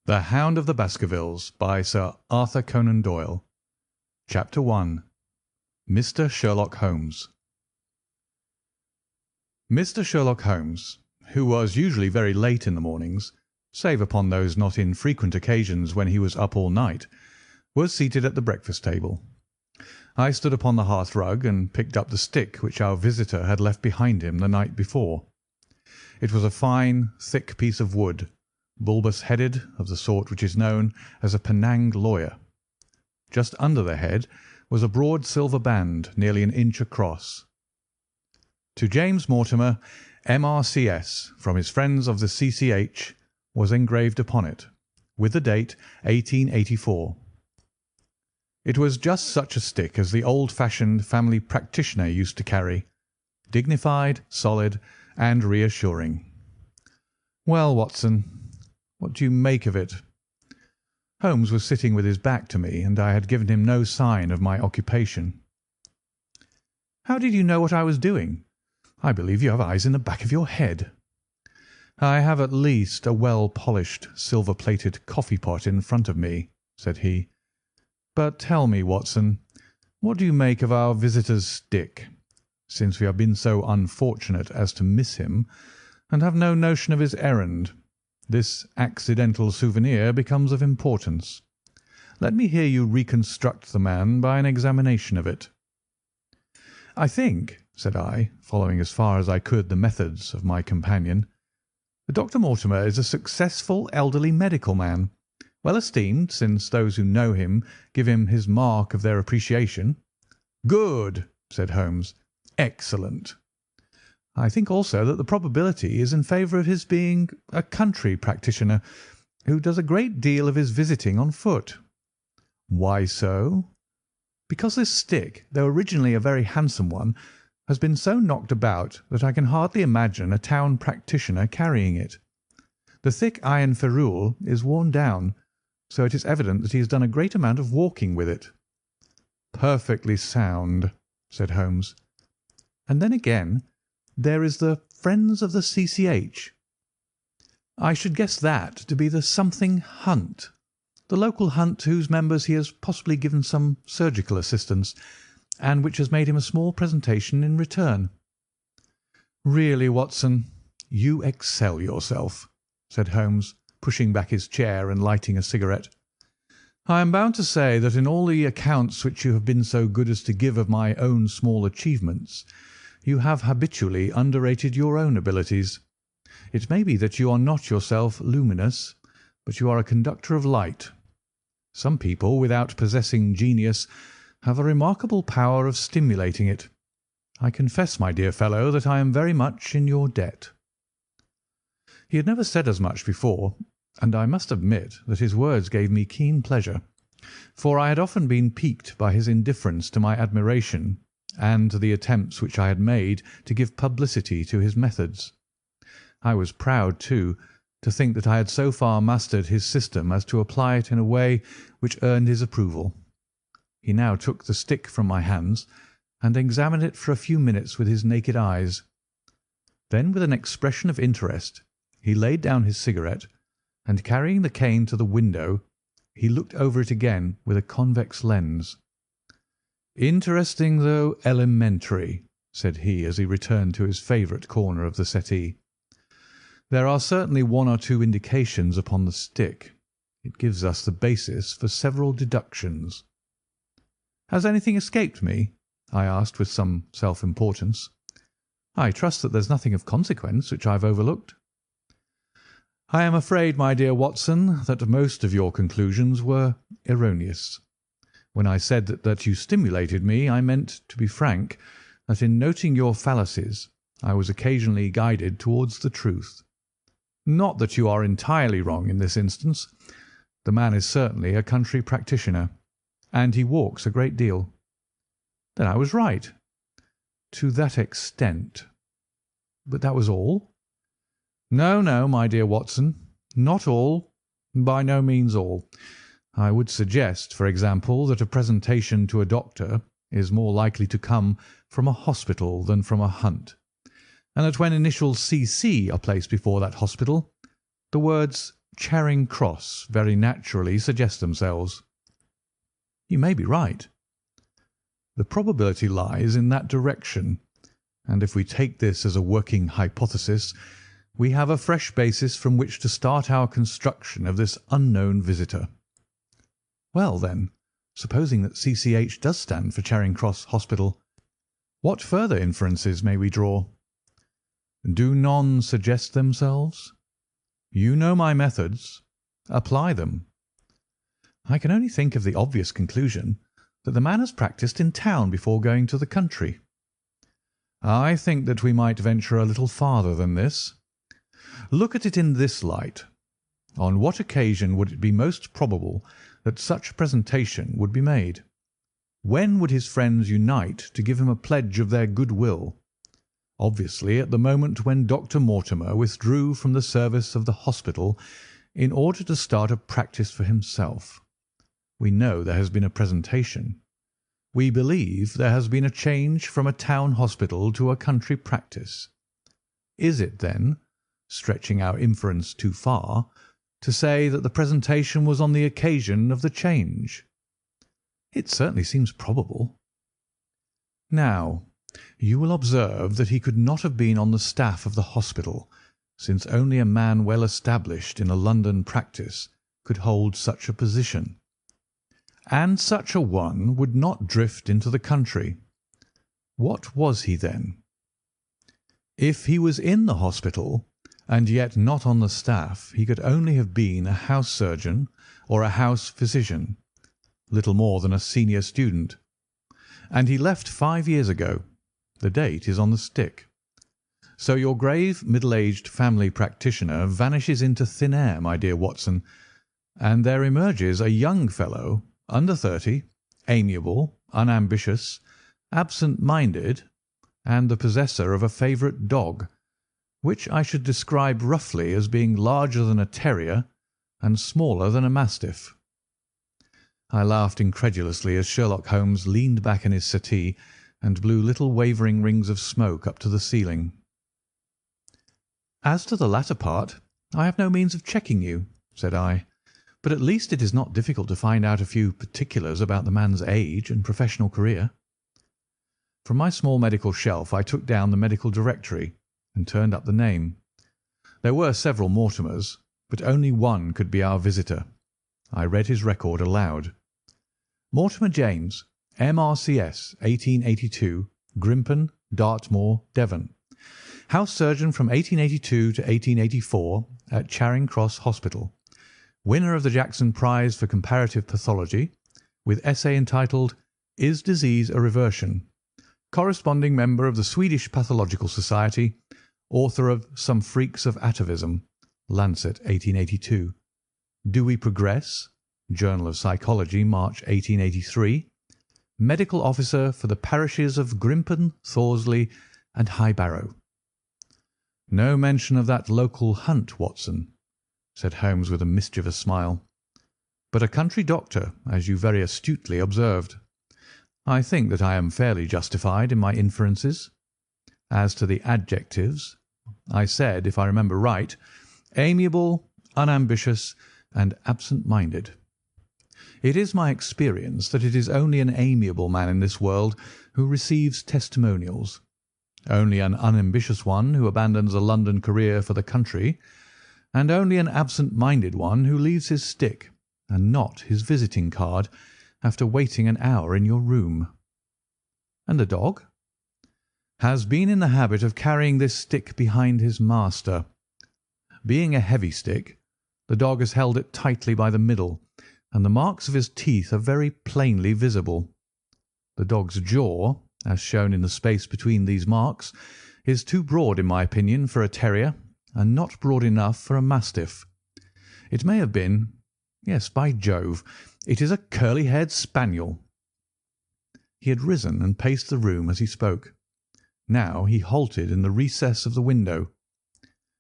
The Hound of the Baskervilles by Sir Arthur Conan Doyle. Chapter 1. Mr. Sherlock Holmes. Mr. Sherlock Holmes, who was usually very late in the mornings, save upon those not infrequent occasions when he was up all night, was seated at the breakfast table. I stood upon the hearth-rug and picked up the stick which our visitor had left behind him the night before. It was a fine, thick piece of wood, bulbous-headed, of the sort which is known as a Penang lawyer. Just under the head was a broad silver band nearly an inch across. To James Mortimer, M.R.C.S., from his friends of the C.C.H., was engraved upon it, with the date 1884. It was just such a stick as the old-fashioned family practitioner used to carry, dignified, solid, and reassuring. Well, Watson, what do you make of it? Holmes was sitting with his back to me, and I had given him no sign of my occupation. How did you know what I was doing? I believe you have eyes in the back of your head. I have at least a well-polished, silver-plated coffee-pot in front of me, said he. But tell me, Watson, what do you make of our visitor's stick, since we have been so unfortunate as to miss him, and have no notion of his errand? This accidental souvenir becomes of importance. Let me hear you reconstruct the man by an examination of it. I think, said I, following as far as I could the methods of my companion, that Dr. Mortimer is a successful elderly medical man, well esteemed, since those who know him give him his mark of their appreciation. Good, said Holmes. Excellent. I think also that the probability is in favour of his being a country practitioner who does a great deal of his visiting on foot. Why so? Because this stick, though originally a very handsome one, has been so knocked about that I can hardly imagine a town practitioner carrying it. The thick iron ferrule is worn down, so it is evident that he has done a great amount of walking with it. Perfectly sound, said Holmes. And then again, there is the Friends of the C.C.H. I should guess that to be the something hunt, the local hunt to whose members he has possibly given some surgical assistance, and which has made him a small presentation in return. Really, Watson, you excel yourself, said Holmes, pushing back his chair and lighting a cigarette. I am bound to say that in all the accounts which you have been so good as to give of my own small achievements, you have habitually underrated your own abilities. It may be that you are not yourself luminous, but you are a conductor of light. Some people, without possessing genius, have a remarkable power of stimulating it. I confess, my dear fellow, that I am very much in your debt. He had never said as much before, and I must admit that his words gave me keen pleasure, for I had often been piqued by his indifference to my admiration and to the attempts which I had made to give publicity to his methods. I was proud, too, to think that I had so far mastered his system as to apply it in a way which earned his approval. He now took the stick from my hands and examined it for a few minutes with his naked eyes. Then, with an expression of interest, he laid down his cigarette, and carrying the cane to the window, he looked over it again with a convex lens. Interesting, though elementary, said he as he returned to his favourite corner of the settee. There are certainly one or two indications upon the stick. It gives us the basis for several deductions. Has anything escaped me? I asked with some self-importance. I trust that there's nothing of consequence which I've overlooked. I am afraid, my dear Watson, that most of your conclusions were erroneous. When I said that you stimulated me, I meant, to be frank, that in noting your fallacies I was occasionally guided towards the truth. Not that you are entirely wrong in this instance. The man is certainly a country practitioner, and he walks a great deal. Then I was right. To that extent. But that was all? No, no, my dear Watson, not all. By no means all. I would suggest, for example, that a presentation to a doctor is more likely to come from a hospital than from a hunt, and that when initials C.C. are placed before that hospital, the words Charing Cross very naturally suggest themselves." "You may be right." "The probability lies in that direction, and if we take this as a working hypothesis, we have a fresh basis from which to start our construction of this unknown visitor." "Well, then, supposing that CCH does stand for Charing Cross Hospital, what further inferences may we draw?" "Do none suggest themselves? You know my methods. Apply them." "I can only think of the obvious conclusion that the man has practised in town before going to the country." "I think that we might venture a little farther than this. Look at it in this light. On what occasion would it be most probable that such a presentation would be made? When would his friends unite to give him a pledge of their good will? Obviously at the moment when Dr. Mortimer withdrew from the service of the hospital in order to start a practice for himself. We know there has been a presentation. We believe there has been a change from a town hospital to a country practice. Is it, then, stretching our inference too far, to say that the presentation was on the occasion of the change?" "It certainly seems probable." "Now, you will observe that he could not have been on the staff of the hospital, since only a man well established in a London practice could hold such a position. And such a one would not drift into the country. What was he then? If he was in the hospital, and yet not on the staff, he could only have been a house surgeon or a house physician, little more than a senior student. And he left 5 years ago. The date is on the stick. So your grave, middle-aged family practitioner vanishes into thin air, my dear Watson, and there emerges a young fellow, under 30, amiable, unambitious, absent-minded, and the possessor of a favourite dog, which I should describe roughly as being larger than a terrier and smaller than a mastiff." I laughed incredulously as Sherlock Holmes leaned back in his settee and blew little wavering rings of smoke up to the ceiling. "As to the latter part, I have no means of checking you," said I, "but at least it is not difficult to find out a few particulars about the man's age and professional career." From my small medical shelf I took down the medical directory and turned up the name. There were several Mortimers, but only one could be our visitor. I read his record aloud. "Mortimer James, M.R.C.S., 1882, Grimpen, Dartmoor, Devon. House surgeon from 1882 to 1884 at Charing Cross Hospital. Winner of the Jackson Prize for Comparative Pathology, with essay entitled 'Is Disease a Reversion?' Corresponding member of the Swedish Pathological Society. Author of Some Freaks of Atavism. Lancet, 1882. Do We Progress? Journal of Psychology, March, 1883. Medical officer for the parishes of Grimpen, Thorsley, and High Barrow." "No mention of that local hunt, Watson," said Holmes with a mischievous smile, "but a country doctor, as you very astutely observed. I think that I am fairly justified in my inferences. As to the adjectives, I said, if I remember right, amiable, unambitious, and absent-minded. It is my experience that it is only an amiable man in this world who receives testimonials, only an unambitious one who abandons a London career for the country, and only an absent-minded one who leaves his stick, and not his visiting card, after waiting an hour in your room." "And the dog?" "Has been in the habit of carrying this stick behind his master. Being a heavy stick, the dog has held it tightly by the middle, and the marks of his teeth are very plainly visible. The dog's jaw, as shown in the space between these marks, is too broad, in my opinion, for a terrier, and not broad enough for a mastiff. It may have been— Yes, by Jove, it is a curly-haired spaniel." He had risen and paced the room as he spoke. Now he halted in the recess of the window.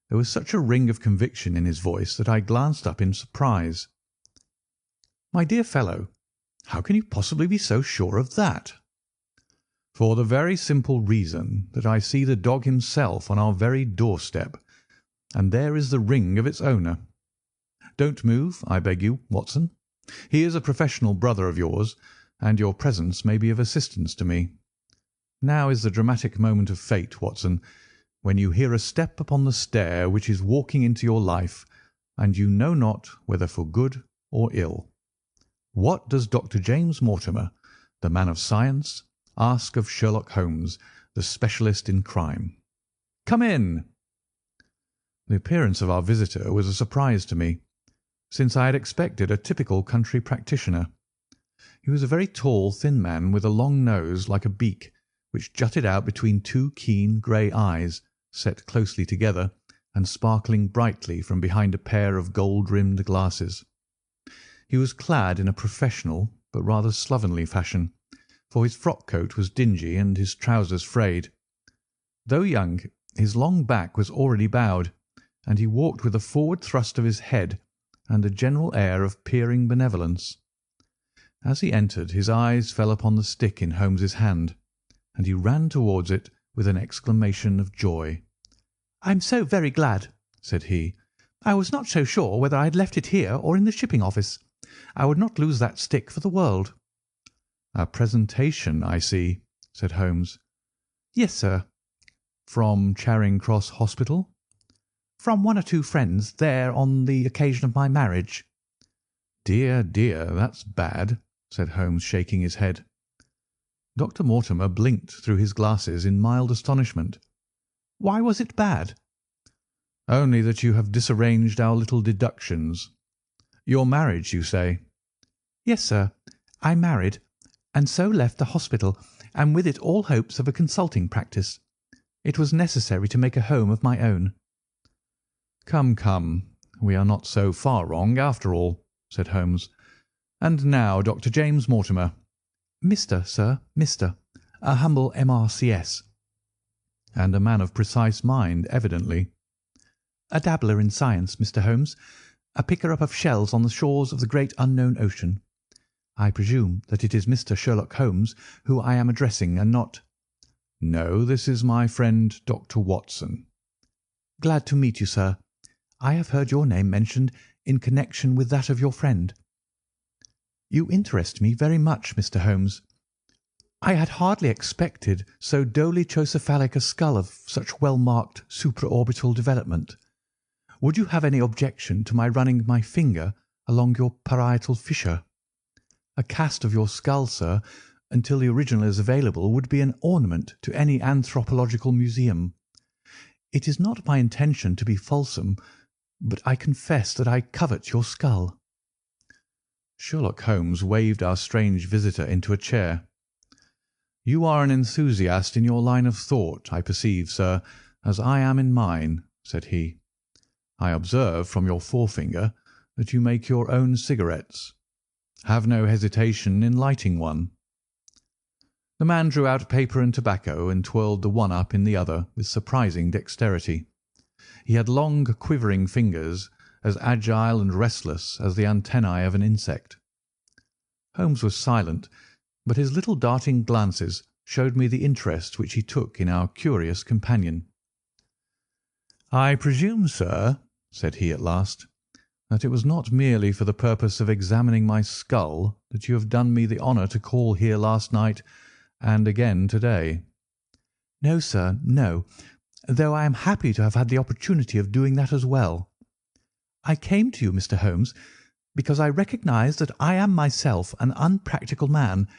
There was such a ring of conviction in his voice that I glanced up in surprise. "My dear fellow, how can you possibly be so sure of that?" "For the very simple reason that I see the dog himself on our very doorstep, and there is the ring of its owner." Don't move, I beg you, Watson. He is a professional brother of yours, and your presence may be of assistance to me. Now is the dramatic moment of fate, Watson, when you hear a step upon the stair which is walking into your life, and you know not whether for good or ill. What does Dr. James Mortimer, the man of science, ask of Sherlock Holmes, the specialist in crime? Come in." The appearance of our visitor was a surprise to me, since I had expected a typical country practitioner. He was a very tall, thin man with a long nose like a beak, which jutted out between two keen grey eyes, set closely together and sparkling brightly from behind a pair of gold-rimmed glasses. He was clad in a professional but rather slovenly fashion, for his frock-coat was dingy and his trousers frayed. Though young, his long back was already bowed, and he walked with a forward thrust of his head and a general air of peering benevolence. As he entered, his eyes fell upon the stick in Holmes's hand, and he ran towards it with an exclamation of joy. "I'm so very glad," said he. "I was not so sure whether I had left it here or in the shipping office. I would not lose that stick for the world." "A presentation, I see," said Holmes. "Yes, sir." "From Charing Cross Hospital?" "From one or two friends there on the occasion of my marriage." "Dear, dear, that's bad," said Holmes, shaking his head. Dr. Mortimer blinked through his glasses in mild astonishment. "Why was it bad?" "Only that you have disarranged our little deductions. Your marriage, you say?" "Yes, sir. I married, and so left the hospital, and with it all hopes of a consulting practice. It was necessary to make a home of my own." "Come, come, we are not so far wrong after all," said Holmes. "And now, Dr. James Mortimer." "Mr., sir, Mr. A humble M.R.C.S." "And a man of precise mind, evidently." "A dabbler in science, Mr. Holmes. A picker-up of shells on the shores of the great unknown ocean. I presume that it is Mr. Sherlock Holmes who I am addressing, and not—" "No, this is my friend Dr. Watson." "Glad to meet you, sir. I have heard your name mentioned in connection with that of your friend." "You interest me very much, Mr. Holmes. I had hardly expected so dolichocephalic a skull of such well-marked supraorbital development. Would you have any objection to my running my finger along your parietal fissure? A cast of your skull, sir, until the original is available, would be an ornament to any anthropological museum. It is not my intention to be fulsome, but I confess that I covet your skull." Sherlock Holmes waved our strange visitor into a chair. "You are an enthusiast in your line of thought, I perceive, sir, as I am in mine," said he. "I observe from your forefinger that you make your own cigarettes. Have no hesitation in lighting one." The man drew out paper and tobacco and twirled the one up in the other with surprising dexterity. He had long, quivering fingers, as agile and restless as the antennae of an insect. Holmes was silent, but his little darting glances showed me the interest which he took in our curious companion. "I presume, sir," said he at last, "that it was not merely for the purpose of examining my skull that you have done me the honour to call here last night and again to-day?" "No, sir, no, though I am happy to have had the opportunity of doing that as well. I came to you, Mr. Holmes, because I recognise that I am myself an unpractical man,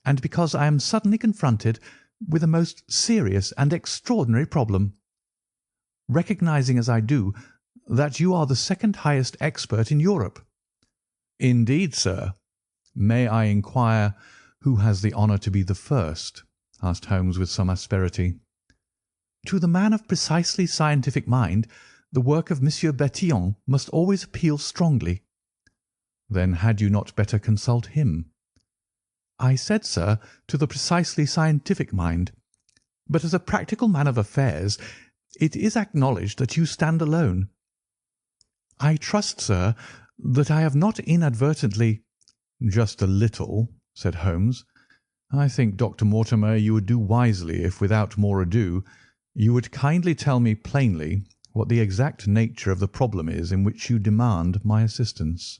and because I am suddenly confronted with a most serious and extraordinary problem. Recognising as I do that you are the second highest expert in Europe." "Indeed, sir. May I inquire who has the honour to be the first?" asked Holmes with some asperity. "To the man of precisely scientific mind, the work of Monsieur Bertillon must always appeal strongly." "Then had you not better consult him?" "I said, sir, to the precisely scientific mind. But as a practical man of affairs, it is acknowledged that you stand alone. I trust, sir, that I have not inadvertently—" "Just a little," said Holmes. "I think, Dr. Mortimer, you would do wisely if, without more ado, you would kindly tell me plainly what the exact nature of the problem is in which you demand my assistance.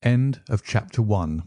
End of Chapter 1.